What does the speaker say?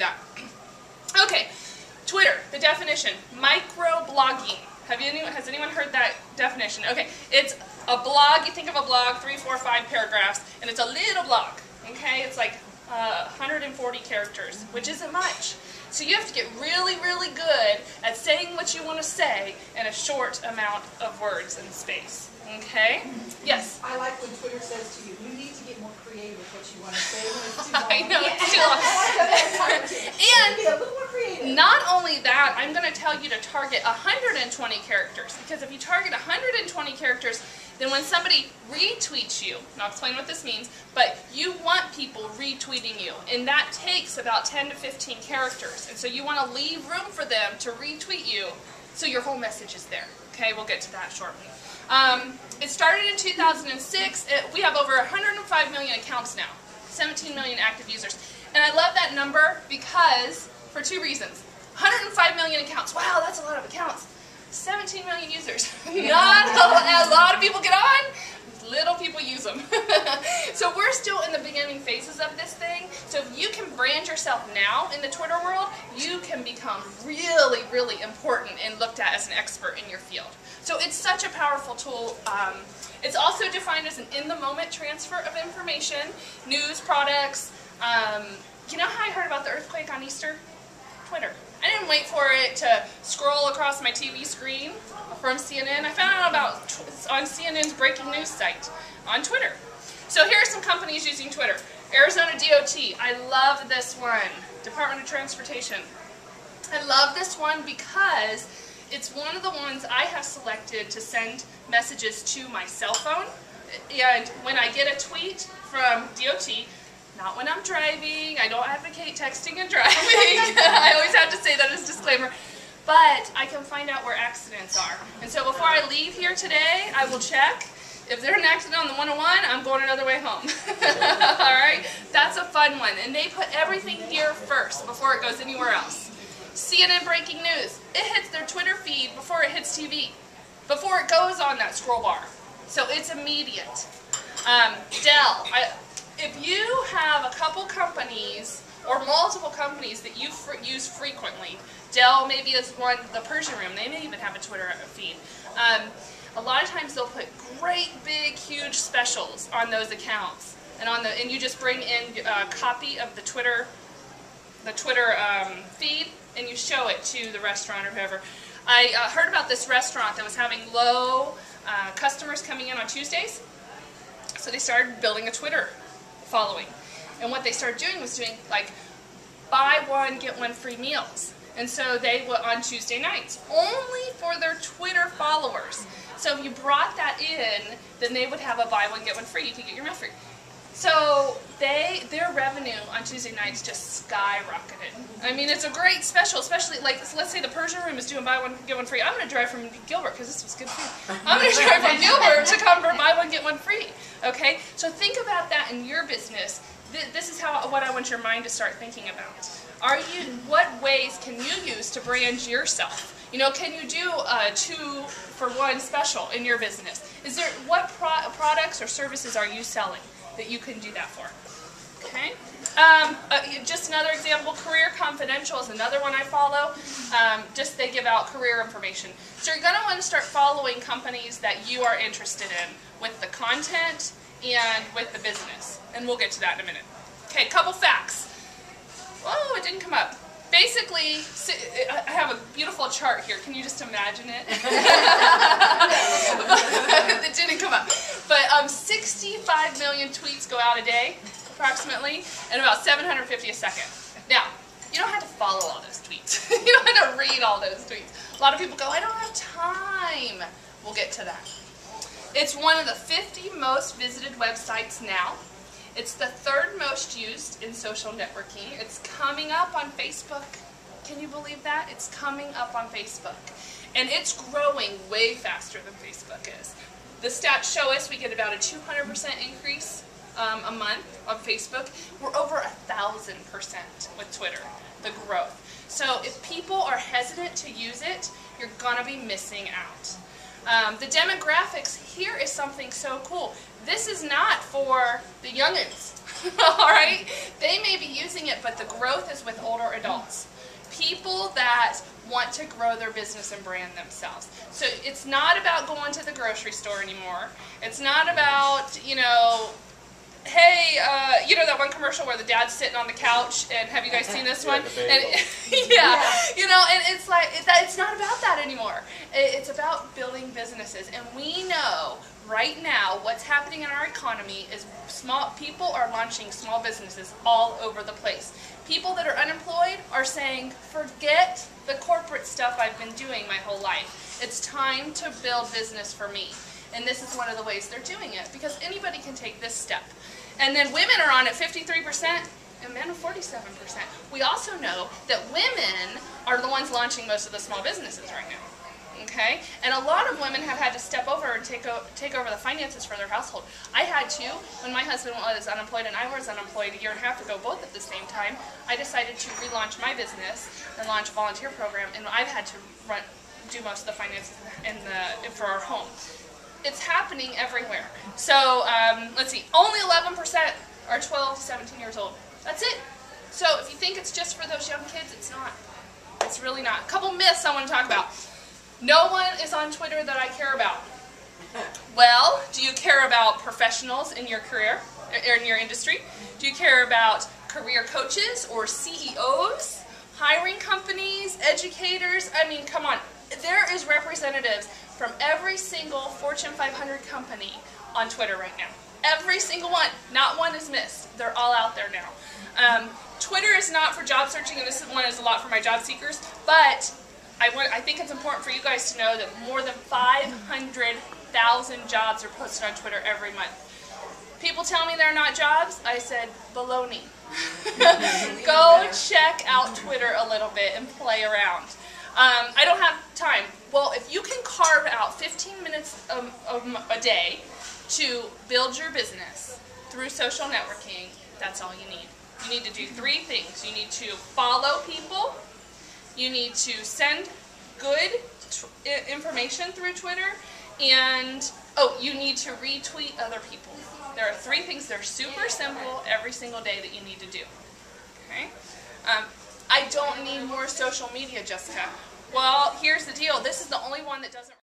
that. Okay, Twitter, the definition, microblogging. Has anyone heard that definition? Okay, it's a blog, you think of a blog, 3, 4, 5 paragraphs, and it's a little blog, okay? It's like 140 characters, which isn't much. So you have to get really, really good at saying what you want to say in a short amount of words and space. Okay? Yes? I like when Twitter says to you, you need to get more creative with what you want to say when it's too long. I know, it's too long. And be a little more creative. Not only that, I'm going to tell you to target 120 characters. Because if you target 120 characters, then when somebody retweets you, and I'll explain what this means, but you want people retweeting you, and that takes about 10 to 15 characters. And so you want to leave room for them to retweet you so your whole message is there. Okay, we'll get to that shortly. It started in 2006. We have over 105 million accounts now, 17 million active users. And I love that number because, for two reasons. 105 million accounts. Wow, that's a lot of accounts. 17 million users. Not a lot of people get on, little people use them. So we're still in the beginning phases of this thing. So if you can brand yourself now in the Twitter world, you can become really, really important and looked at as an expert in your field. So it's such a powerful tool. It's also defined as an in-the-moment transfer of information, news, products. You know how I heard about the earthquake on Easter? Twitter. I didn't wait for it to scroll across my TV screen from CNN. I found out about on CNN's breaking news site on Twitter. So here are some companies using Twitter. Arizona DOT. I love this one. Department of Transportation. I love this one because it's one of the ones I have selected to send messages to my cell phone. And when I get a tweet from DOT, not when I'm driving, I don't advocate texting and driving, I always have to say that as a disclaimer, but I can find out where accidents are. And so before I leave here today, I will check. If there's an accident on the 101, I'm going another way home. Alright? That's a fun one. And they put everything here first before it goes anywhere else. CNN breaking news. It hits their Twitter feed before it hits TV. Before it goes on that scroll bar. So it's immediate. Dell. If you have a couple companies or multiple companies that you use frequently, Dell maybe is one, the Persian Room, they may even have a Twitter feed. A lot of times they'll put great big huge specials on those accounts, and you just bring in a copy of the Twitter feed and you show it to the restaurant or whoever. I heard about this restaurant that was having low customers coming in on Tuesdays, so they started building a Twitter following. And what they started doing was doing like buy one, get one free meals. And so they were on Tuesday nights, only for their Twitter followers. So if you brought that in, then they would have a buy one, get one free. You could get your meal free. So their revenue on Tuesday nights just skyrocketed. I mean, it's a great special, especially like, so let's say the Persian Room is doing buy one, get one free. I'm going to drive from Gilbert, because this was good food. I'm going to drive from Gilbert to come for buy one, get one free. Okay? So think about that in your business. This is what I want your mind to start thinking about. What ways can you use to brand yourself? You know, can you do a 2-for-1 special in your business? What products or services are you selling that you can do that for? Okay. Just another example, Career Confidential is another one I follow. They give out career information. So you're going to want to start following companies that you are interested in with the content and with the business. And we'll get to that in a minute. Okay, couple facts. Whoa, it didn't come up. Basically, I have a beautiful chart here. Can you just imagine it? It didn't come up. But 65 million tweets go out a day, approximately, and about 750 a second. Now, you don't have to follow all those tweets. You don't have to read all those tweets. A lot of people go, I don't have time. We'll get to that. It's one of the 50 most visited websites now. It's the 3rd most used in social networking. It's coming up on Facebook. Can you believe that? It's coming up on Facebook. And it's growing way faster than Facebook is. The stats show us we get about a 200% increase a month on Facebook. We're over 1,000% with Twitter, the growth. So if people are hesitant to use it, you're going to be missing out. The demographics, here is something so cool. This is not for the youngins, all right? They may be using it, but the growth is with older adults. People that want to grow their business and brand themselves. So it's not about going to the grocery store anymore. It's not about, you know, hey, you know that one commercial where the dad's sitting on the couch, and have you guys seen this one? And you know, and it's like, it's not about that anymore. It's about building businesses, and we know right now what's happening in our economy is people are launching small businesses all over the place. People that are unemployed are saying, forget the corporate stuff I've been doing my whole life. It's time to build business for me. And this is one of the ways they're doing it, because anybody can take this step. And then women are on at 53%, and men are 47%. We also know that women are the ones launching most of the small businesses right now. Okay? And a lot of women have had to step over and take over the finances for their household. I had to, when my husband was unemployed and I was unemployed a year and a half ago, both at the same time. I decided to relaunch my business and launch a volunteer program, and I've had to do most of the finances for our home. It's happening everywhere. So, let's see, only 11% are 12 to 17 years old. That's it. So if you think it's just for those young kids, it's not. It's really not. A couple myths I want to talk about. No one is on Twitter that I care about. Well, do you care about professionals in your career, or in your industry? Do you care about career coaches or CEOs, hiring companies, educators? I mean, come on. There is representatives from every single Fortune 500 company on Twitter right now. Every single one. Not one is missed. They're all out there now. Twitter is not for job searching, and this one is a lot for my job seekers, but I think it's important for you guys to know that more than 500,000 jobs are posted on Twitter every month. People tell me they're not jobs. I said, baloney. Go check out Twitter a little bit and play around. I don't have time. Well, if you can carve out 15 minutes a day to build your business through social networking, that's all you need. You need to do 3 things. You need to follow people. You need to send good information through Twitter. And, you need to retweet other people. There are 3 things that are super simple every single day that you need to do. Okay? I don't need more social media, Jessica. Well, here's the deal. This is the only one that doesn't...